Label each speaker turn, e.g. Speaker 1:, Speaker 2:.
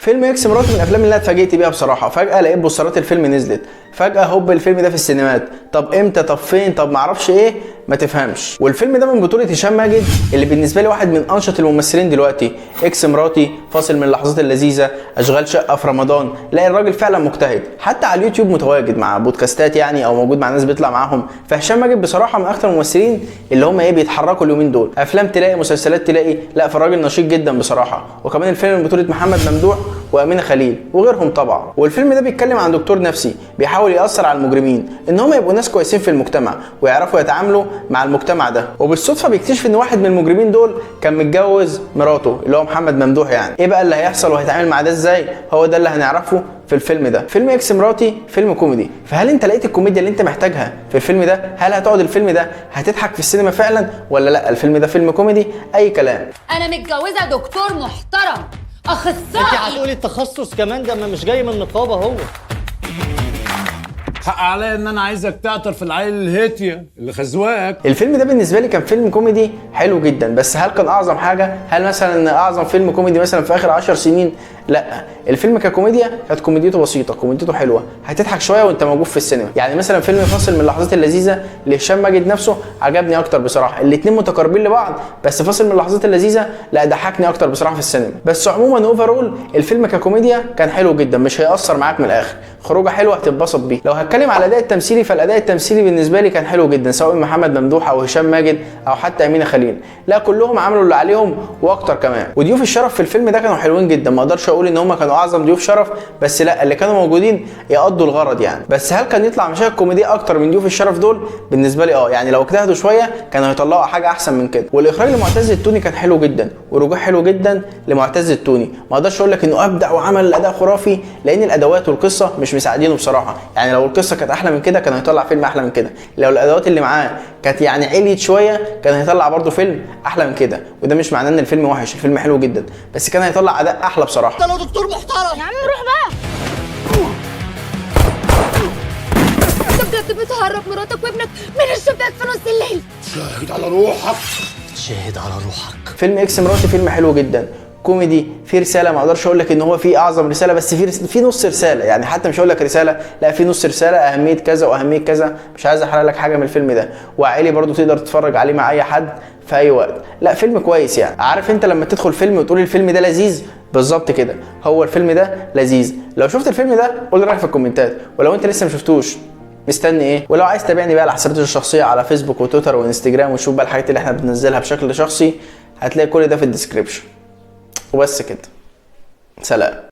Speaker 1: فيلم اكس مراتي من الافلام اللي انا اتفاجئت بيها بصراحه. فجاه لقيت بوسترات الفيلم نزلت، فجاه هوب الفيلم ده في السينمات. طب امتى؟ طب فين؟ طب معرفش ايه، ما تفهمش. والفيلم ده من بطوله هشام ماجد اللي بالنسبه لي واحد من انشط الممثلين دلوقتي. اكس مراتي، فاصل من اللحظات اللذيذه، اشغال شقه في رمضان. لا الراجل فعلا مجتهد، حتى على اليوتيوب متواجد مع بودكاستات يعني، او موجود مع ناس بيطلع معاهم. فهشام ماجد بصراحه من اكتر الممثلين اللي هم ايه بيتحركوا اليومين دول، افلام تلاقي، مسلسلات تلاقي. لا فالراجل نشيط جدا بصراحه. وكمان الفيلم من بطوله محمد ممدوح وامينه خليل وغيرهم طبعا. والفيلم ده بيتكلم عن دكتور نفسي بيحاول ياثر على المجرمين ان هم يبقوا ناس كويسين في المجتمع ويعرفوا يتعاملوا مع المجتمع ده. وبالصدفه بيكتشف ان واحد من المجرمين دول كان متجوز مراته اللي هو محمد ممدوح. يعني ايه بقى اللي هيحصل وهيتعامل مع ده ازاي؟ هو ده اللي هنعرفه في الفيلم ده. فيلم اكس مراتي فيلم كوميدي، فهل انت لقيت الكوميديا اللي انت محتاجها في الفيلم ده؟ هل هتقعد الفيلم ده هتضحك في السينما فعلا ولا لا؟ الفيلم ده فيلم كوميدي اي كلام.
Speaker 2: انا متجوزه دكتور محترم اخصائي.
Speaker 3: انت هتقولي التخصص كمان؟ ده مش جاي من النقابه هو.
Speaker 4: حق عليا ان انا عايزك تعطر في العيل الهيتيه اللي خزواك.
Speaker 1: الفيلم ده بالنسبه لي كان فيلم كوميدي حلو جدا، بس هل كان اعظم حاجه؟ هل مثلا اعظم فيلم كوميدي مثلا في اخر 10 سنين؟ لا، الفيلم ككوميديا كانت كوميديته بسيطه، كوميديته حلوه، هتضحك شويه وانت موجود في السينما. يعني مثلا فيلم فاصل من اللحظات اللذيذه لهشام ماجد نفسه عجبني اكتر بصراحه. الاثنين متقاربين لبعض، بس فاصل من اللحظات اللذيذه لا ضحكني اكتر بصراحه في السينما. بس عموما اوفرول الفيلم ككوميديا كان حلو جدا، مش هيأثر معاك من الاخر، خروجه حلوه هتتبسط بيه. لو هتكلم على الاداء التمثيلي، فالاداء التمثيلي بالنسبه لي كان حلو جدا، سواء من محمد ممدوح او هشام ماجد او حتى امينه خليل. لا كلهم عملوا اللي عليهم واكتر كمان. وضيوف الشرف في الفيلم ده كانوا حلوين جدا، ما اقدرش اقول ان هم كانوا اعظم ضيوف شرف، بس لا اللي كانوا موجودين يقضوا الغرض يعني. بس هل كان يطلع مشاهد كوميديه اكتر من ضيوف الشرف دول؟ بالنسبه لي يعني لو اجتهدوا شويه كانوا هيطلعوا حاجه احسن من كده. والاخراج لمعتز التوني كان حلو جدا، ورجوع حلو جدا لمعتز التوني. ما اقدرش اقول لك انه ابدع وعمل الاداء خرافي، لان الادوات والقصه مش مساعدينه بصراحه. يعني لو القصه كانت احلى من كده كان هيطلع فيلم احلى من كده، لو الادوات اللي معاه كانت يعني عليت شويه كان هيطلع برده فيلم احلى من كده. وده مش معناه ان الفيلم وحش، الفيلم حلو جدا، بس كان هيطلع اداء احلى بصراحه.
Speaker 3: ده لو دكتور محترم.
Speaker 2: يا عم روح بقى. انت بجد بتهرب مراتك وابنك من الشباك في نص الليل؟
Speaker 4: شاهد على روحك.
Speaker 3: شاهد على روحك.
Speaker 1: فيلم اكس مراتي فيلم حلو جدا، كوميدي، في رساله. ما اقدرش اقول لك ان هو في اعظم رساله، بس في نص رساله يعني، حتى مش هقول لك رساله، لا في نص رساله، اهميه كذا واهميه كذا. مش عايز احرق لك حاجه من الفيلم ده، وعائلي برضو تقدر تتفرج عليه مع اي حد في اي وقت. لا فيلم كويس يعني. عارف انت لما تدخل فيلم وتقول الفيلم ده لذيذ؟ بالظبط كده، هو الفيلم ده لذيذ. لو شفت الفيلم ده قول لي رايك في الكومنتات، ولو انت لسه ما شفتوش مستني ايه؟ ولو عايز تابعني بقى على حساباتي الشخصيه على فيسبوك وتويتر وانستجرام، وتشوف بقى الحاجات اللي احنا بننزلها بشكل شخصي، هتلاقي كل ده في الديسكريبشن. وبس كده، سلام.